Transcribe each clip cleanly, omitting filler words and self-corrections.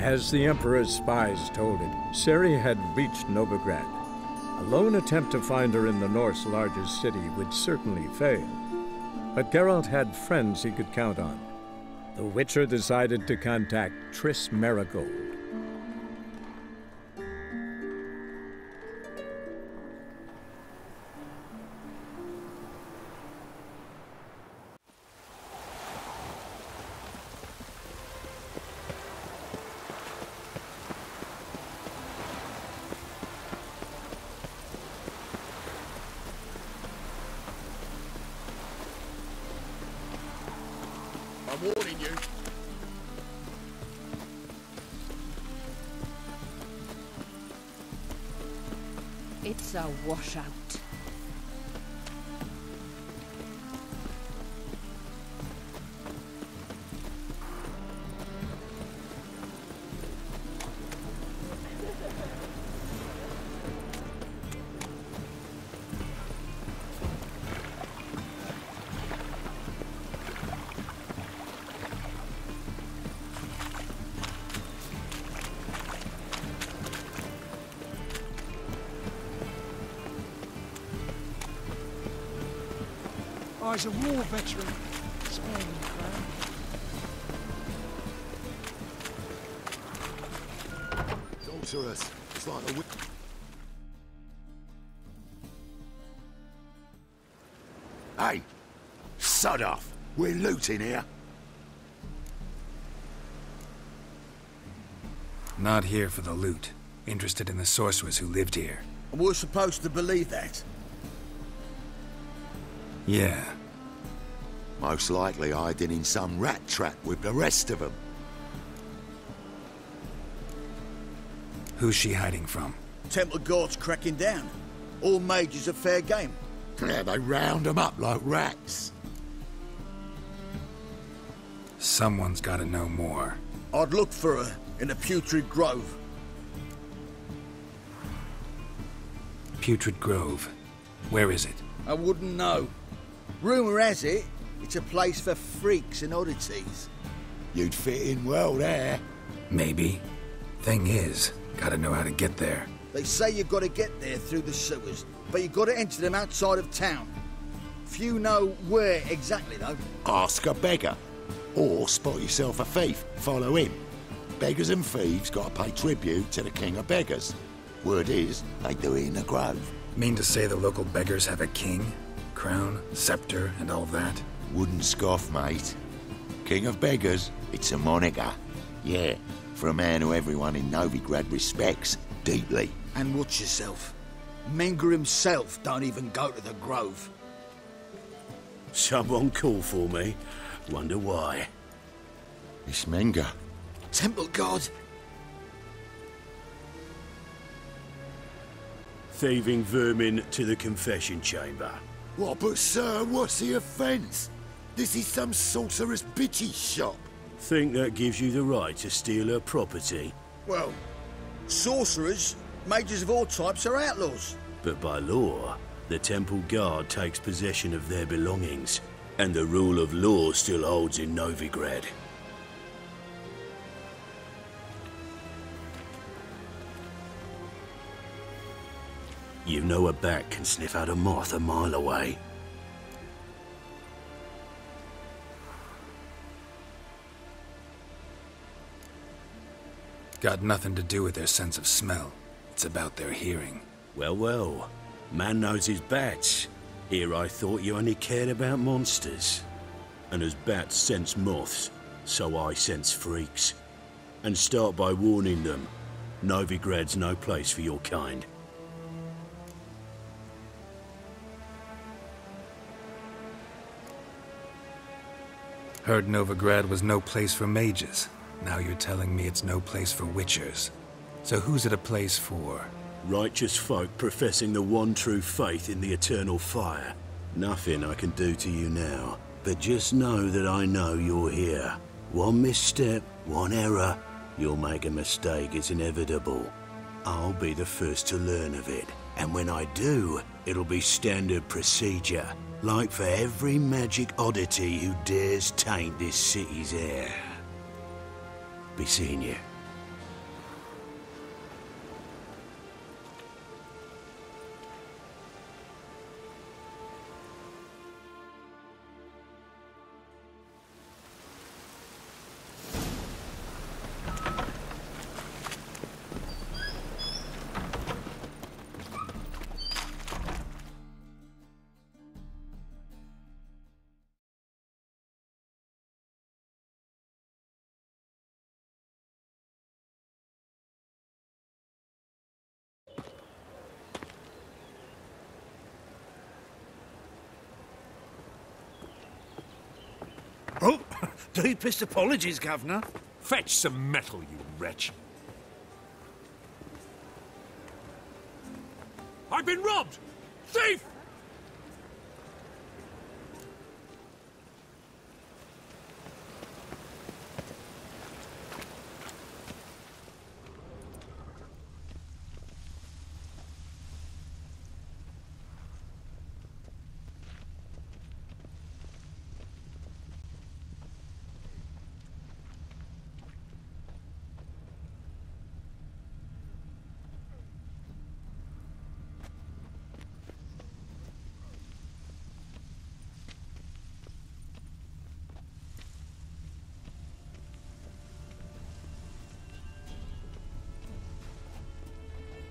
As the Emperor's spies told it, Ciri had reached Novigrad. A lone attempt to find her in the North's largest city would certainly fail. But Geralt had friends he could count on. The Witcher decided to contact Triss Marigold. I'm warning you. It's a washout. I was a war veteran. Spare me, Crown. Sorceress. It's like a Hey! Sod off! We're looting here. Not here for the loot. Interested in the sorceress who lived here. And we're supposed to believe that? Yeah. Most likely hiding in some rat trap with the rest of them. Who's she hiding from? Temple guards cracking down. All mages are fair game. Yeah, they round them up like rats. Someone's gotta know more. I'd look for her in the Putrid Grove. Putrid Grove. Where is it? I wouldn't know. Rumour has it, it's a place for freaks and oddities. You'd fit in well there. Maybe. Thing is, gotta know how to get there. They say you've got to get there through the sewers, but you've got to enter them outside of town. Few know where exactly, though. Ask a beggar. Or spot yourself a thief. Follow him. Beggars and thieves got to pay tribute to the king of beggars. Word is, they do it in the grove. Mean to say the local beggars have a king? Crown, scepter, and all that? Wouldn't scoff, mate. King of beggars, it's a moniker. Yeah, for a man who everyone in Novigrad respects deeply. And watch yourself. Menger himself don't even go to the grove. Someone call for me. Wonder why. It's Menger. Temple God. Thieving vermin to the confession chamber. What, but sir, what's the offence? This is some sorcerer's bitchy shop. Think that gives you the right to steal her property? Well, sorcerers, mages of all types are outlaws. But by law, the temple guard takes possession of their belongings, and the rule of law still holds in Novigrad. You know a bat can sniff out a moth a mile away. Got nothing to do with their sense of smell. It's about their hearing. Well, well. Man knows his bats. Here I thought you only cared about monsters. And as bats sense moths, so I sense freaks. And start by warning them. Novigrad's no place for your kind. Heard Novigrad was no place for mages. Now you're telling me it's no place for witchers. So who's it a place for? Righteous folk professing the one true faith in the eternal fire. Nothing I can do to you now, but just know that I know you're here. One misstep, one error, you'll make a mistake, it's inevitable. I'll be the first to learn of it, and when I do, it'll be standard procedure, like for every magic oddity who dares taint this city's air. Be seeing you. Oh, deepest apologies, Governor. Fetch some metal, you wretch. I've been robbed! Thief!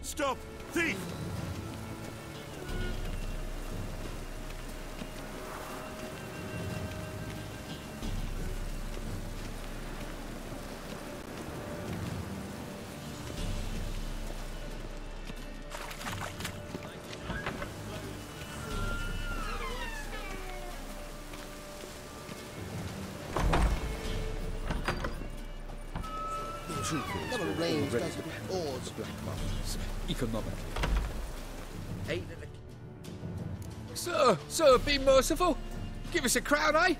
Stop! Thief! Sir, be merciful. Give us a crown, eh?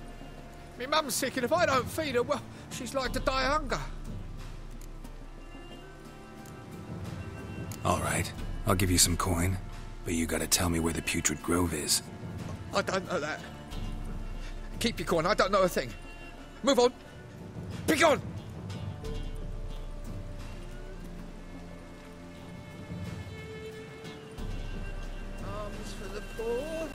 Me mum's sick, and if I don't feed her, well, she's like to die of hunger. All right, I'll give you some coin, but you gotta tell me where the Putrid Grove is. I don't know that. Keep your coin, I don't know a thing. Move on. Be gone! Arms for the poor.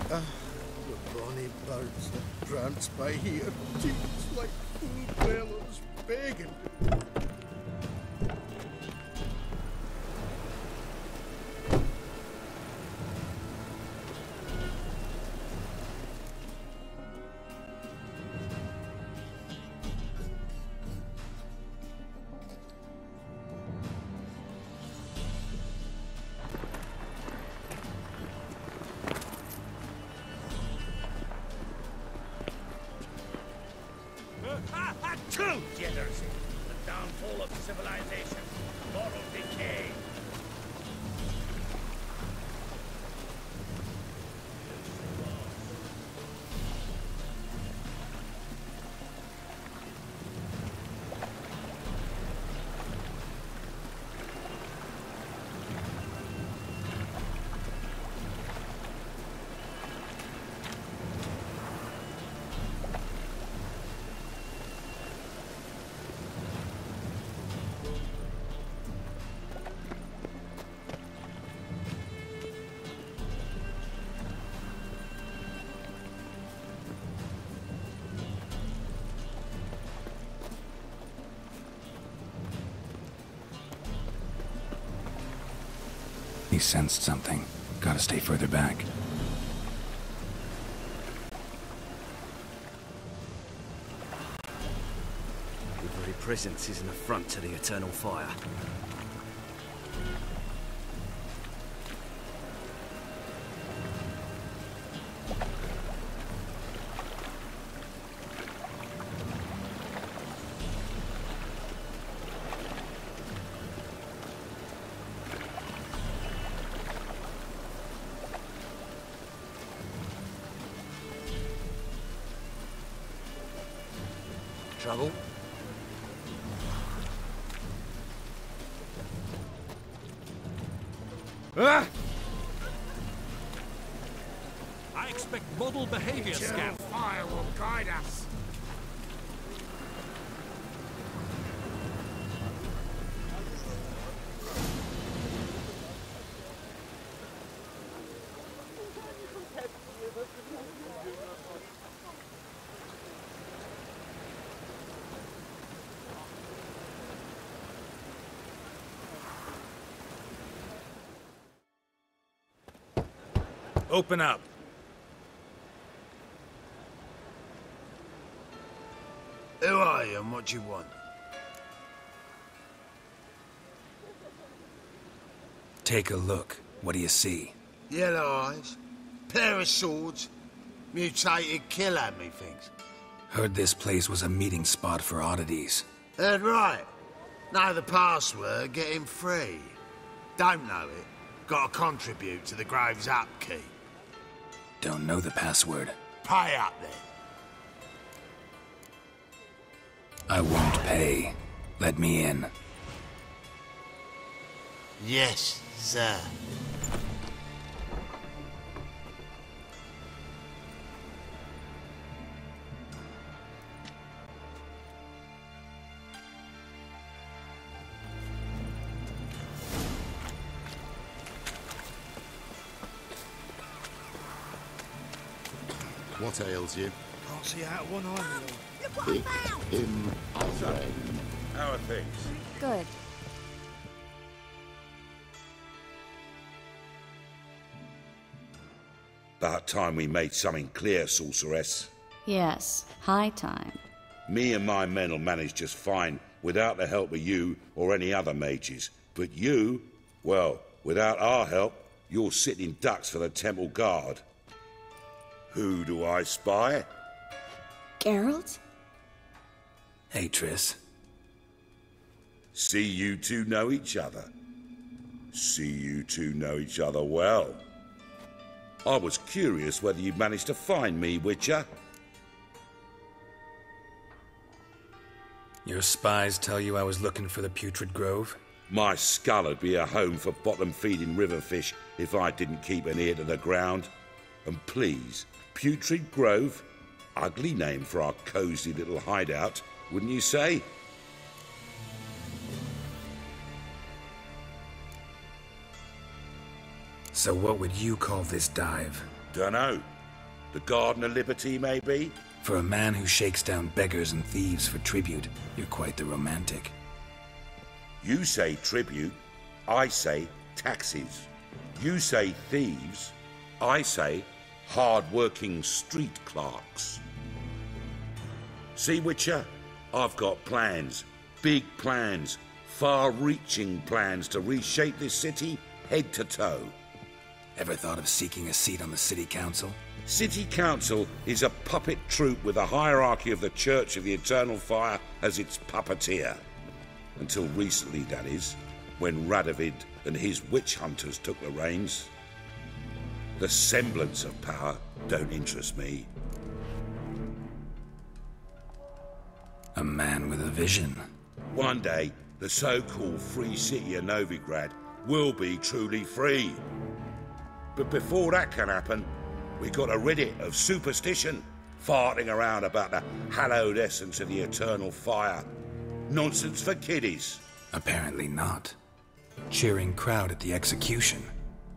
The bonny birds that prance by here, teach like food bellows begging. True degeneracy, the downfall of civilization, moral decay. He sensed something. Gotta stay further back. Your very presence is an affront to the eternal fire. Trouble? Ah! I expect model behavior, Scout. Fire will guide us. Open up. Who are you and what do you want? Take a look. What do you see? Yellow eyes, pair of swords, mutated killer, methinks. Heard this place was a meeting spot for oddities. Heard right. Know the password, get him free. Don't know it, gotta contribute to the Grove's upkeep. Don't know the password. Pay up then. I won't pay. Let me in. Yes, sir. What ails you? Can't see out of one eye, my lord. Pick him up. How are things? Good. About time we made something clear, sorceress. Yes, high time. Me and my men'll manage just fine without the help of you or any other mages. But you, well, without our help, you're sitting ducks for the temple guard. Who do I spy? Geralt? Hey, Triss. See you two know each other. See you two know each other well. I was curious whether you'd managed to find me, Witcher. Your spies tell you I was looking for the Putrid Grove? My skull would be a home for bottom-feeding river fish if I didn't keep an ear to the ground. And please, Putrid Grove? Ugly name for our cosy little hideout, wouldn't you say? So what would you call this dive? Dunno. The Garden of Liberty, maybe? For a man who shakes down beggars and thieves for tribute, you're quite the romantic. You say tribute, I say taxes. You say thieves, I say hard-working street clerks. See, Witcher? I've got plans. Big plans. Far-reaching plans to reshape this city head to toe. Ever thought of seeking a seat on the city council? City Council is a puppet troupe with a hierarchy of the Church of the Eternal Fire as its puppeteer. Until recently, that is, when Radovid and his witch hunters took the reins. The semblance of power don't interest me. A man with a vision. One day, the so-called free city of Novigrad will be truly free. But before that can happen, we gotta rid it of superstition, farting around about the hallowed essence of the eternal fire. Nonsense for kiddies. Apparently not. Cheering crowd at the execution.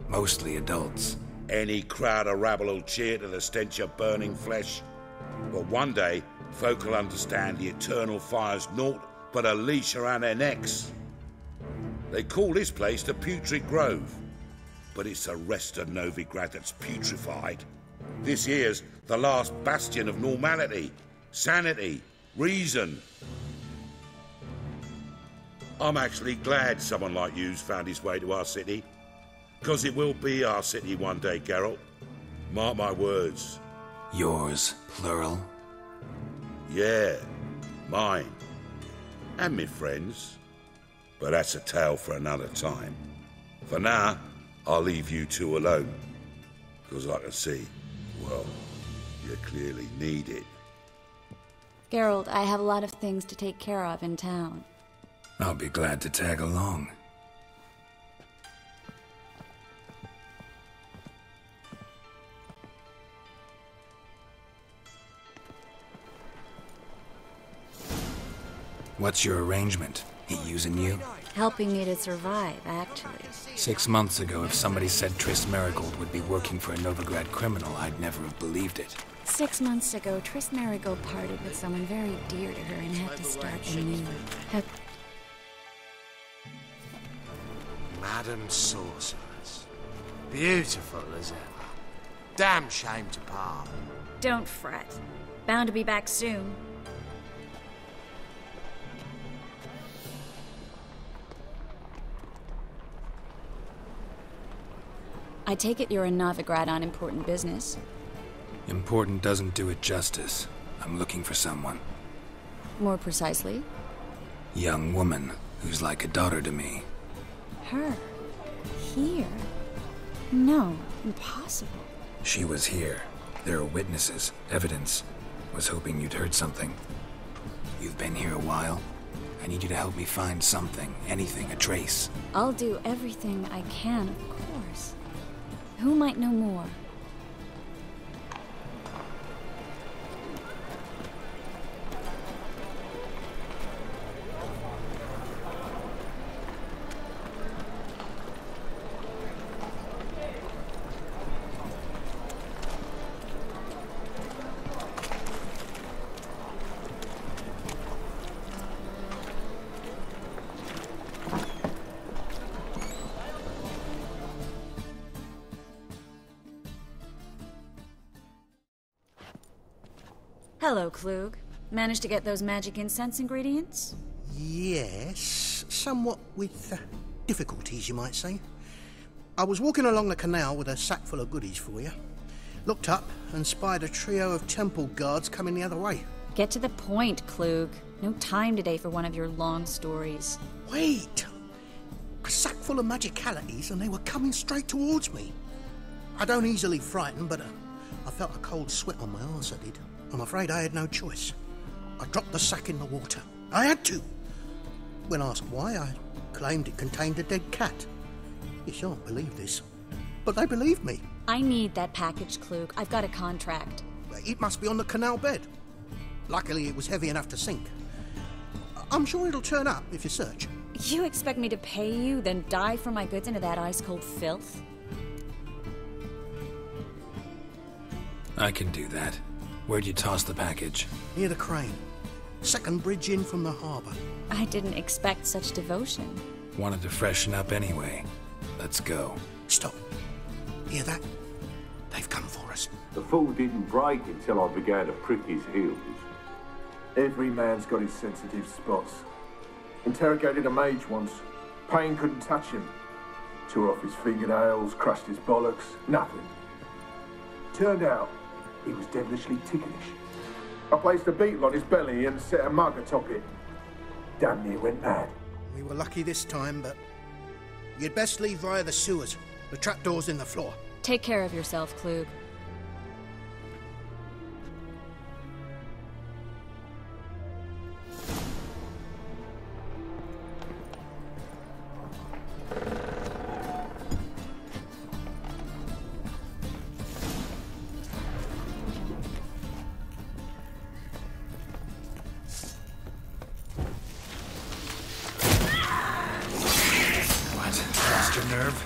Mostly adults. Any crowd of rabble will cheer to the stench of burning flesh. But one day, folk will understand the eternal fire's naught but a leash around their necks. They call this place the Putrid Grove. But it's the rest of Novigrad that's putrefied. This here's the last bastion of normality, sanity, reason. I'm actually glad someone like you's found his way to our city. Because it will be our city one day, Geralt. Mark my words. Yours, plural? Yeah, mine. And me friends. But that's a tale for another time. For now, I'll leave you two alone. Because I can see, well, you clearly need it. Geralt, I have a lot of things to take care of in town. I'll be glad to tag along. What's your arrangement? He using you? Helping me to survive, actually. 6 months ago, if somebody said Triss Marigold would be working for a Novigrad criminal, I'd never have believed it. 6 months ago, Triss Marigold parted with someone very dear to her and had to start anew. Madam Sorceress. Beautiful as ever. Damn shame to part. Don't fret. Bound to be back soon. I take it you're in Novigrad on important business. Important doesn't do it justice. I'm looking for someone. More precisely? Young woman who's like a daughter to me. Her? Here? No, impossible. She was here. There are witnesses, evidence. Was hoping you'd heard something. You've been here a while. I need you to help me find something, anything, a trace. I'll do everything I can, of course. Who might know more? Hello, Klug. Managed to get those magic incense ingredients? Yes, somewhat with difficulties, you might say. I was walking along the canal with a sack full of goodies for you. Looked up and spied a trio of temple guards coming the other way. Get to the point, Klug. No time today for one of your long stories. Wait! A sack full of magicalities and they were coming straight towards me. I don't easily frighten, but I felt a cold sweat on my arse, I did. I'm afraid I had no choice. I dropped the sack in the water. I had to. When asked why, I claimed it contained a dead cat. You shan't believe this, but they believed me. I need that package, Klug. I've got a contract. It must be on the canal bed. Luckily, it was heavy enough to sink. I'm sure it'll turn up if you search. You expect me to pay you, then dive for my goods into that ice-cold filth? I can do that. Where'd you toss the package? Near the crane. Second bridge in from the harbour. I didn't expect such devotion. Wanted to freshen up anyway. Let's go. Stop. Hear that? They've come for us. The fall didn't break until I began to prick his heels. Every man's got his sensitive spots. Interrogated a mage once. Pain couldn't touch him. Tore off his fingernails, crushed his bollocks, nothing. Turned out, he was devilishly ticklish. I placed a beetle on his belly and set a mug atop it. Damn near went mad. We were lucky this time, but you'd best leave via the sewers. The trapdoor's in the floor. Take care of yourself, Klug. Nerve.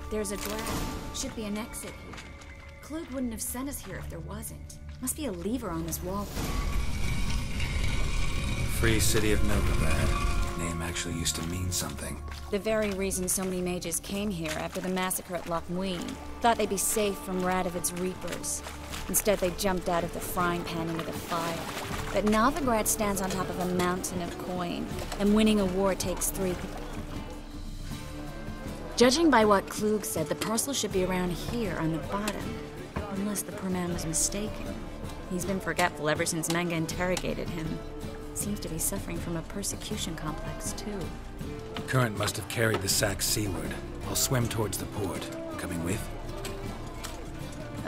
There's a drag. Should be an exit here. Klug wouldn't have sent us here if there wasn't. Must be a lever on this wall. Free city of Novigrad. Name actually used to mean something. The very reason so many mages came here after the massacre at Loch Muin. Thought they'd be safe from Radovid's reapers. Instead, they jumped out of the frying pan into the fire. But Novigrad stands on top of a mountain of coin, and winning a war takes 3. Judging by what Klug said, the parcel should be around here on the bottom. Unless the poor man was mistaken. He's been forgetful ever since Manga interrogated him. Seems to be suffering from a persecution complex, too. Current must have carried the sack seaward. I'll swim towards the port. Coming with?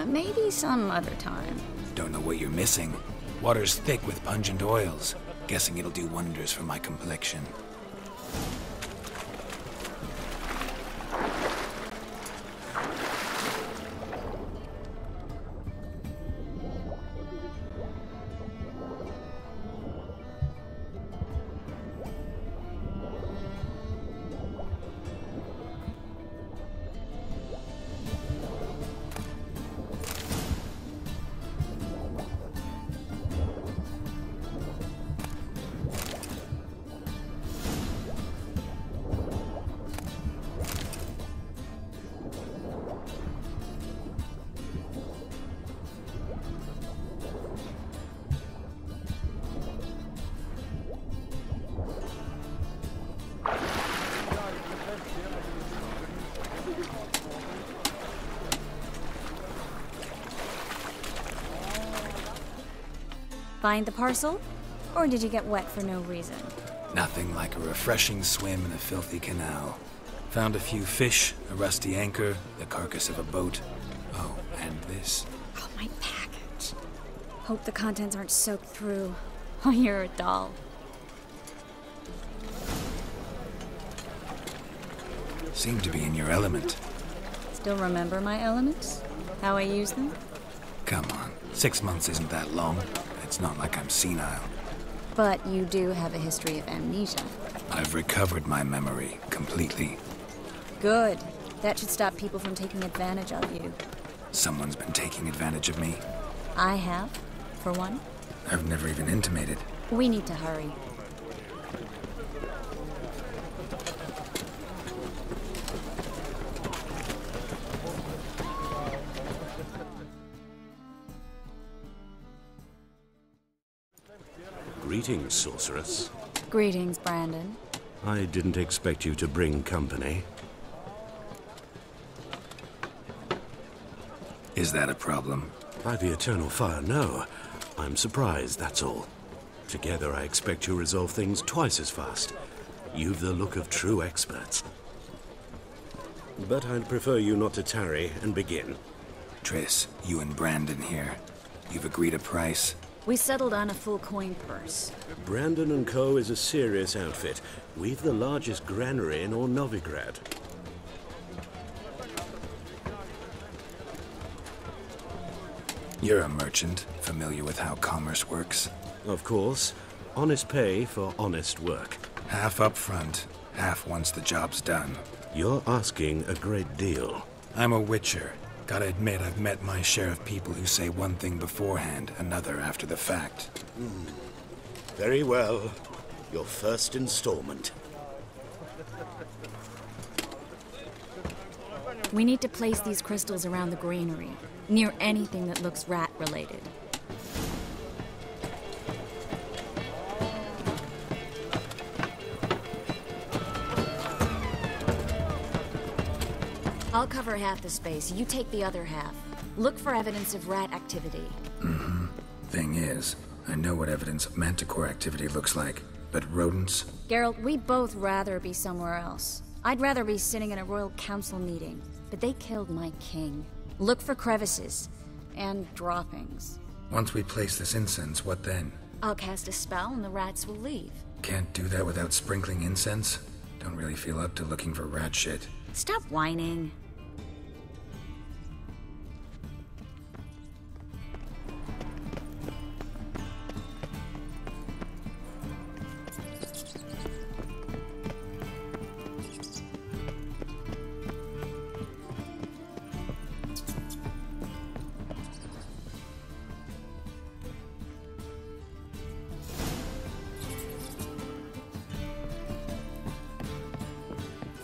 Maybe some other time. Don't know what you're missing. Water's thick with pungent oils. Guessing it'll do wonders for my complexion. Find the parcel? Or did you get wet for no reason? Nothing like a refreshing swim in a filthy canal. Found a few fish, a rusty anchor, the carcass of a boat. Oh, and this. Oh, my package. Hope the contents aren't soaked through. Oh, you're a doll. Seem to be in your element. Still remember my elements? How I use them? Come on, 6 months isn't that long. It's not like I'm senile. But you do have a history of amnesia. I've recovered my memory completely. Good. That should stop people from taking advantage of you. Someone's been taking advantage of me. I have, for one. I've never even intimated. We need to hurry. Greetings, sorceress. Greetings, Brandon. I didn't expect you to bring company. Is that a problem? By the eternal fire, no. I'm surprised, that's all. Together, I expect you resolve things twice as fast. You've the look of true experts. But I'd prefer you not to tarry and begin. Triss, you and Brandon here. You've agreed a price? We settled on a full coin purse. Brandon & Co. is a serious outfit. We've the largest granary in all Novigrad. You're a merchant, familiar with how commerce works? Of course. Honest pay for honest work. Half up front, half once the job's done. You're asking a great deal. I'm a witcher. Gotta admit, I've met my share of people who say one thing beforehand, another after the fact. Very well. Your first installment. We need to place these crystals around the granary, near anything that looks rat-related. I'll cover half the space, you take the other half. Look for evidence of rat activity. Mm-hmm. Thing is, I know what evidence of manticore activity looks like, but rodents? Geralt, we'd both rather be somewhere else. I'd rather be sitting in a royal council meeting, but they killed my king. Look for crevices, and droppings. Once we place this incense, what then? I'll cast a spell and the rats will leave. Can't do that without sprinkling incense? Don't really feel up to looking for rat shit. Stop whining.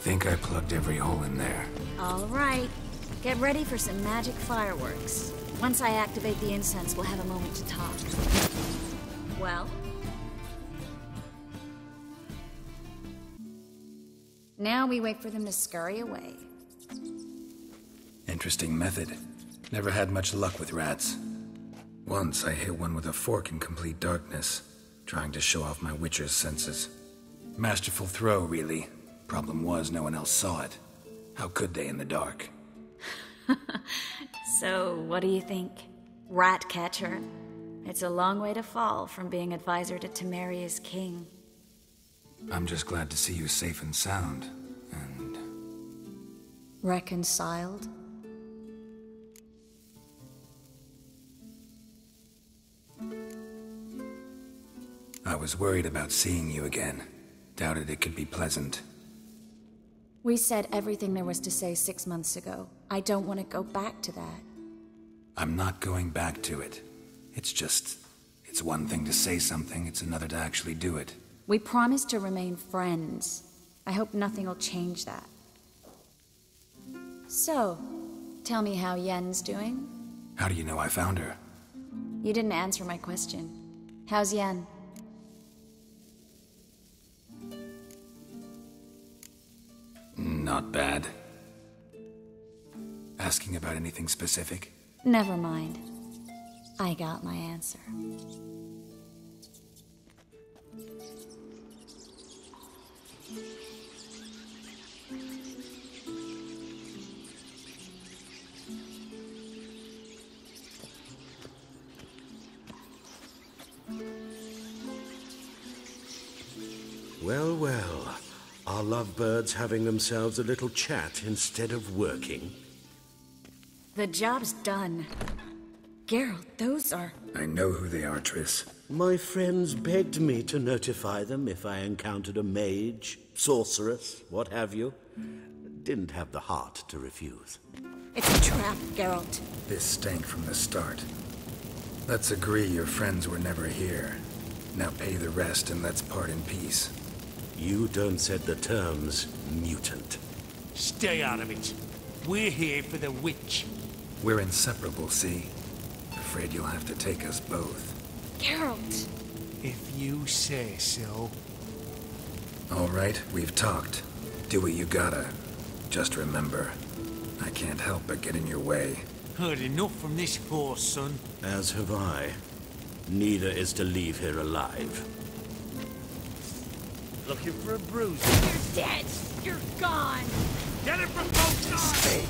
Think I plugged every hole in there. All right. Get ready for some magic fireworks. Once I activate the incense, we'll have a moment to talk. Well? Now we wait for them to scurry away. Interesting method. Never had much luck with rats. Once I hit one with a fork in complete darkness, trying to show off my witcher's senses. Masterful throw, really. Problem was, no one else saw it. How could they in the dark? So, what do you think? Rat catcher? It's a long way to fall from being advisor to Temeria's king. I'm just glad to see you safe and sound, and... Reconciled? I was worried about seeing you again. Doubted it could be pleasant. We said everything there was to say 6 months ago. I don't want to go back to that. I'm not going back to it. It's one thing to say something, it's another to actually do it. We promised to remain friends. I hope nothing will change that. So, tell me how Yen's doing? How do you know I found her? You didn't answer my question. How's Yen? Not bad. Asking about anything specific? Never mind. I got my answer. lovebirds having themselves a little chat instead of working? The job's done. Geralt, those are... I know who they are, Triss. My friends begged me to notify them if I encountered a mage, sorceress, what have you. Didn't have the heart to refuse. It's a trap, Geralt. This stank from the start. Let's agree your friends were never here. Now pay the rest and let's part in peace. You don't set the terms, mutant. Stay out of it. We're here for the witch. We're inseparable, see? Afraid you'll have to take us both. Geralt! If you say so. All right, we've talked. Do what you gotta. Just remember, I can't help but get in your way. Heard enough from this horse, son. As have I. Neither is to leave here alive. Looking for a bruise? You're dead! You're gone! Get it from both sides!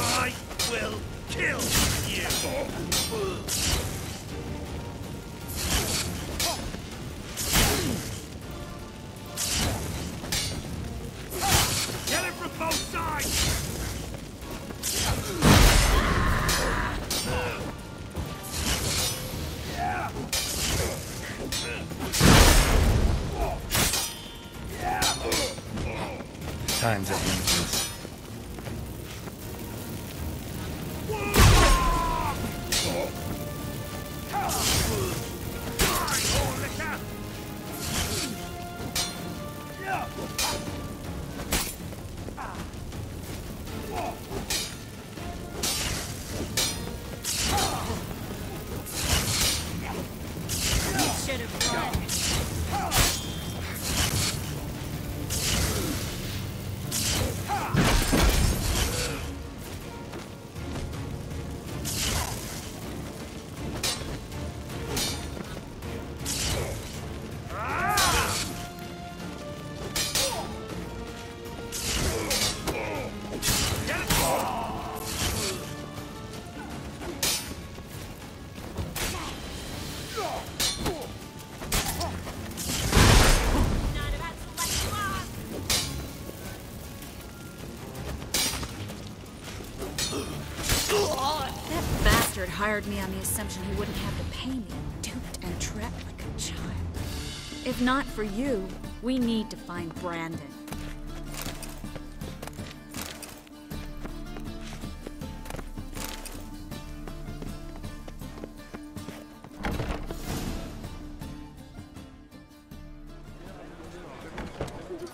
I will kill you! Get it from both sides! Time's up, Triss. That bastard hired me on the assumption he wouldn't have to pay me, duped and trapped like a child. If not for you, we need to find Brandon.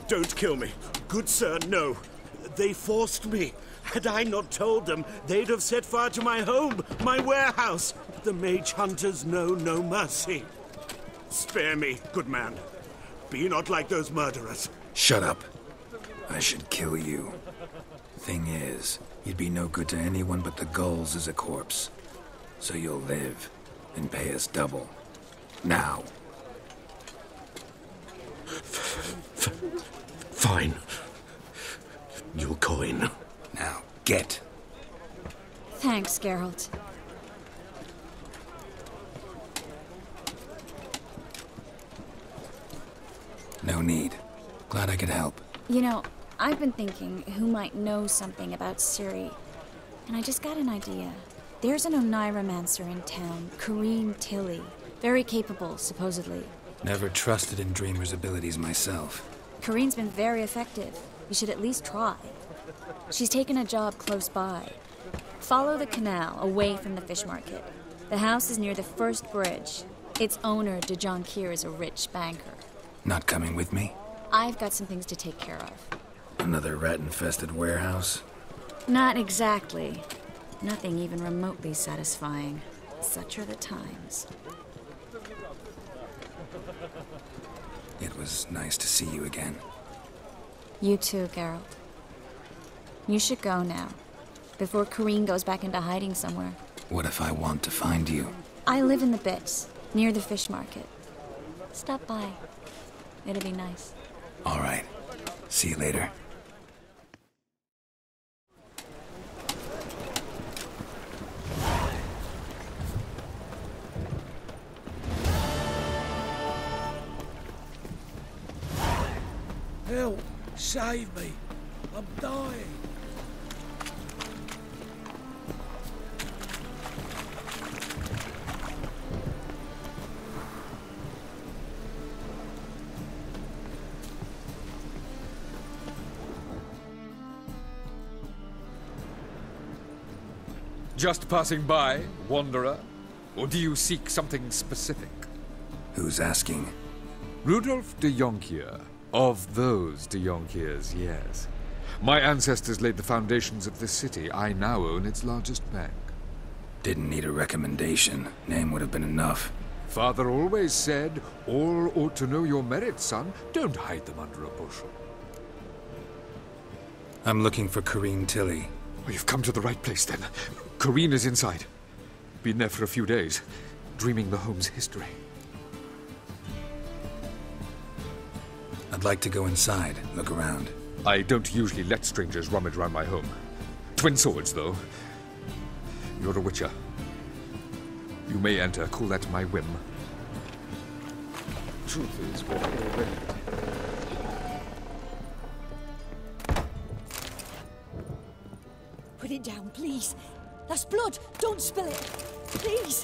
Don't kill me. Good sir, no. They forced me. Had I not told them, they'd have set fire to my home, my warehouse. The mage hunters know no mercy. Spare me, good man. Be not like those murderers. Shut up. I should kill you. Thing is, you'd be no good to anyone but the gulls as a corpse. So you'll live and pay us double. Now. Fine. Your coin. Now, get. Thanks, Geralt. No need. Glad I could help. You know, I've been thinking who might know something about Ciri. And I just got an idea. There's an Oneiromancer in town, Kareem Tilly. Very capable, supposedly. Never trusted in Dreamer's abilities myself. Kareem's been very effective. You should at least try. She's taken a job close by. Follow the canal away from the fish market. The house is near the first bridge. Its owner, Dejon Kier, is a rich banker. Not coming with me? I've got some things to take care of. Another rat-infested warehouse? Not exactly. Nothing even remotely satisfying. Such are the times. It was nice to see you again. You too, Geralt. You should go now, before Kareem goes back into hiding somewhere. What if I want to find you? I live in the Bits, near the fish market. Stop by. It'll be nice. All right. See you later. Help! Save me! I'm dying! Just passing by, wanderer? Or do you seek something specific? Who's asking? Rudolf de Jonkier. Of those de Jonkiers, yes. My ancestors laid the foundations of this city. I now own its largest bank. Didn't need a recommendation. Name would have been enough. Father always said, all ought to know your merits, son. Don't hide them under a bushel. I'm looking for Corrine Tilly. Well, you've come to the right place, then. Corrine is inside. Been there for a few days, dreaming the home's history. I'd like to go inside, look around. I don't usually let strangers rummage around my home. Twin swords, though. You're a witcher. You may enter, call that my whim. Truth is, we're already... Put it down, please. That's blood. Don't spill it. Please.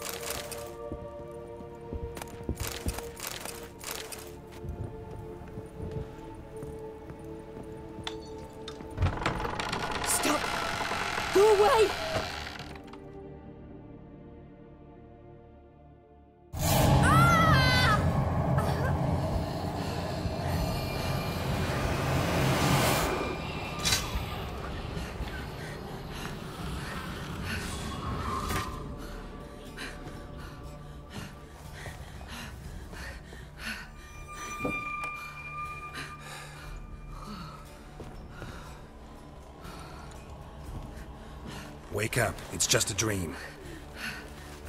Stop. Go away. Wake up. It's just a dream.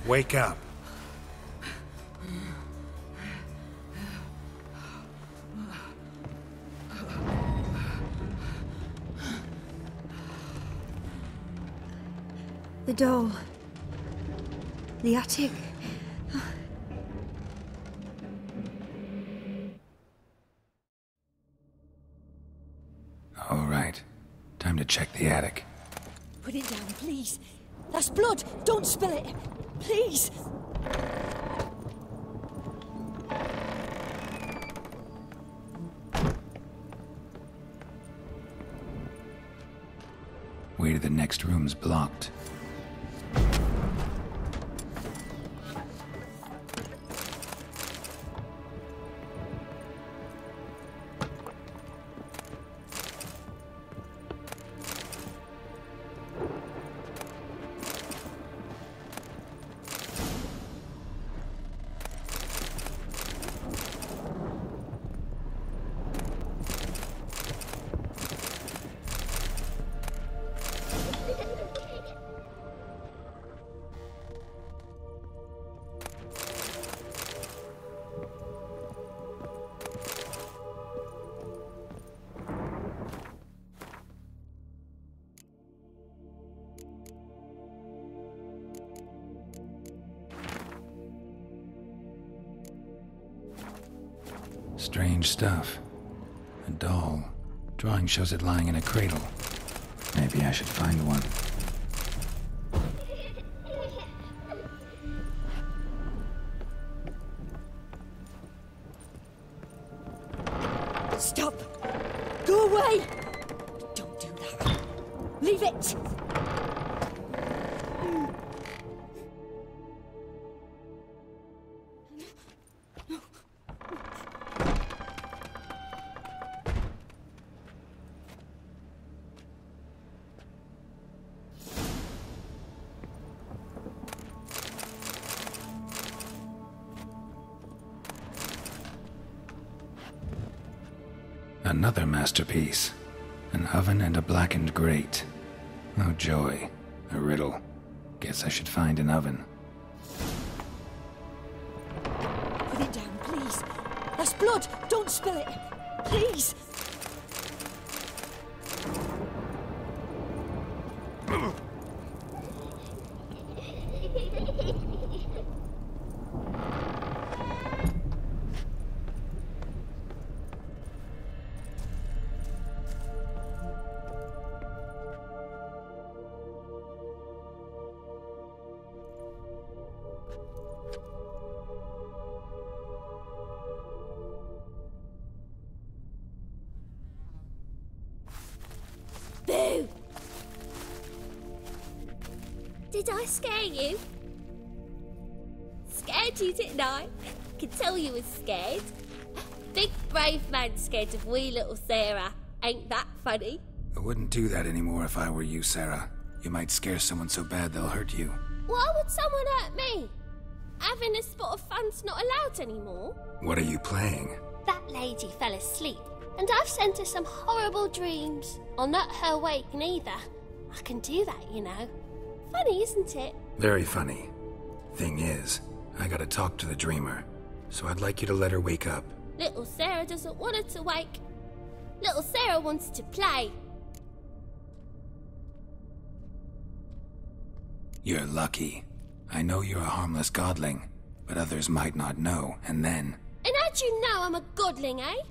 Wake up. The doll. The attic. All right. Time to check the attic. Put it down, please. That's blood. Don't spill it. Please. Way to the next room's blocked. Strange stuff. A doll. Drawing shows it lying in a cradle. Maybe I should find one. Stop! Go away! Don't do that. Leave it! Another masterpiece. An oven and a blackened grate. Oh joy. A riddle. Guess I should find an oven. Put it down, please. That's blood. Don't spill it. Please. Did I scare you? Scared you, didn't I? Could tell you was scared. Big brave man scared of wee little Sarah. Ain't that funny? I wouldn't do that anymore if I were you, Sarah. You might scare someone so bad they'll hurt you. Why would someone hurt me? Having a spot of fun's not allowed anymore. What are you playing? That lady fell asleep, and I've sent her some horrible dreams. I'll not her wake neither. I can do that, you know. Funny, isn't it? Very funny. Thing is, I gotta talk to the dreamer, so I'd like you to let her wake up. Little Sarah doesn't want her to wake. Little Sarah wants to play. You're lucky. I know you're a harmless godling, but others might not know, and then... And how'd you know I'm a godling, eh?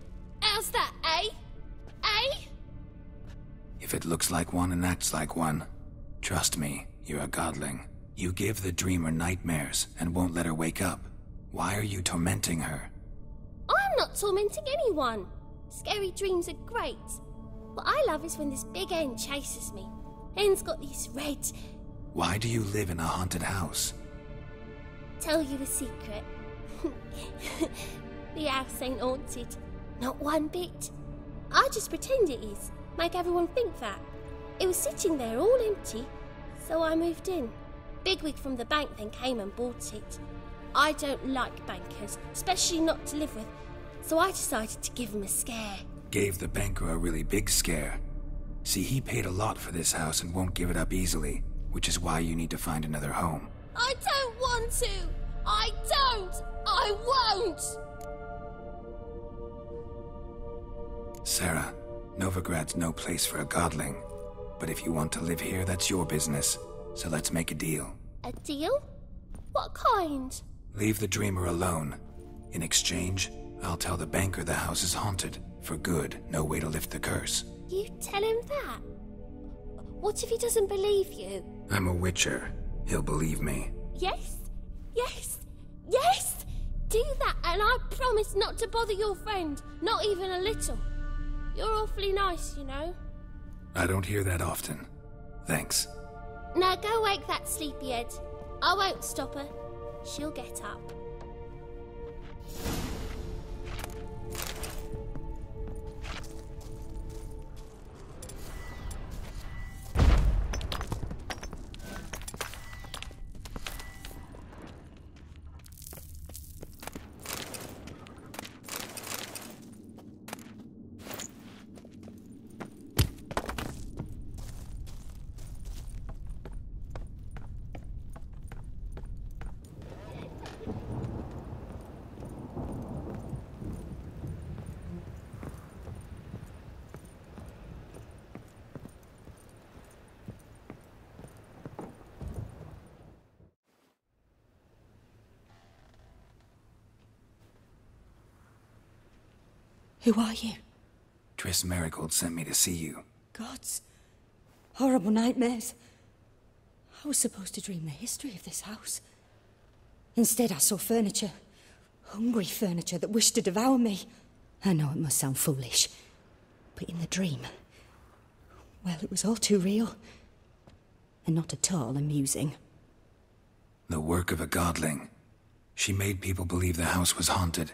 How's that, eh? Eh? If it looks like one and acts like one, trust me, you're a godling. You give the dreamer nightmares and won't let her wake up. Why are you tormenting her? I'm not tormenting anyone. Scary dreams are great. What I love is when this big hen chases me. Hen's got these red... Why do you live in a haunted house? Tell you a secret. The house ain't haunted. Not one bit. I just pretend it is. Make everyone think that. It was sitting there all empty, so I moved in. Bigwig from the bank then came and bought it. I don't like bankers, especially not to live with, so I decided to give him a scare. Gave the banker a really big scare. See, he paid a lot for this house and won't give it up easily, which is why you need to find another home. I don't want to! I don't! I won't! Sarah, Novigrad's no place for a godling. But if you want to live here, that's your business. So let's make a deal. A deal? What kind? Leave the dreamer alone. In exchange, I'll tell the banker the house is haunted. For good, no way to lift the curse. You tell him that? What if he doesn't believe you? I'm a witcher. He'll believe me. Yes? Yes? Yes! Do that, and I promise not to bother your friend. Not even a little. You're awfully nice, you know. I don't hear that often. Thanks. Now go wake that sleepyhead. I won't stop her. She'll get up. Who are you? Triss Marigold sent me to see you. Gods. Horrible nightmares. I was supposed to dream the history of this house. Instead, I saw furniture. Hungry furniture that wished to devour me. I know it must sound foolish, but in the dream, well, it was all too real. And not at all amusing. The work of a godling. She made people believe the house was haunted.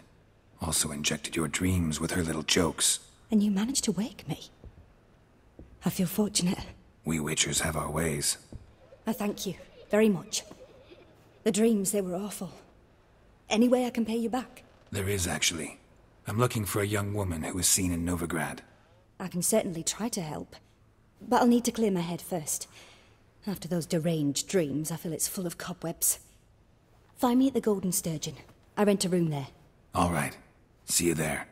Also injected your dreams with her little jokes. And you managed to wake me. I feel fortunate. We witchers have our ways. I thank you very much. The dreams, they were awful. Any way I can pay you back? There is, actually. I'm looking for a young woman who was seen in Novigrad. I can certainly try to help. But I'll need to clear my head first. After those deranged dreams, I feel it's full of cobwebs. Find me at the Golden Sturgeon. I rent a room there. All right. See you there.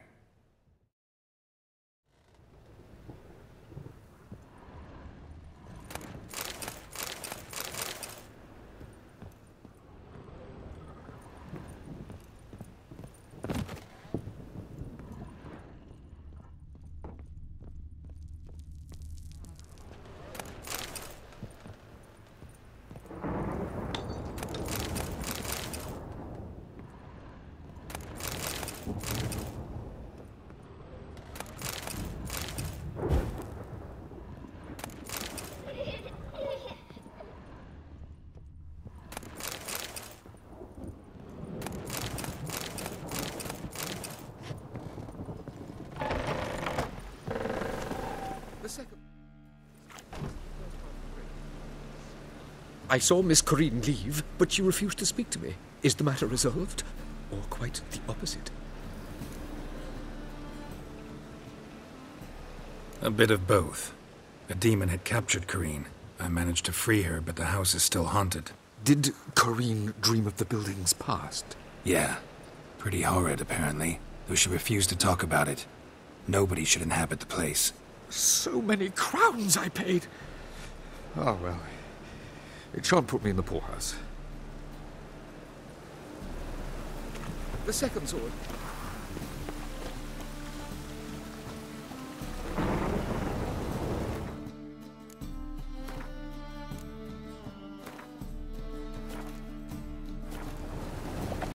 The second... I saw Miss Corinne leave, but she refused to speak to me. Is the matter resolved? Or quite the opposite? A bit of both. A demon had captured Corinne. I managed to free her, but the house is still haunted. Did Corinne dream of the building's past? Yeah. Pretty horrid, apparently, though she refused to talk about it. Nobody should inhabit the place. So many crowns I paid! Oh, well. It shan't put me in the poorhouse. The second sword.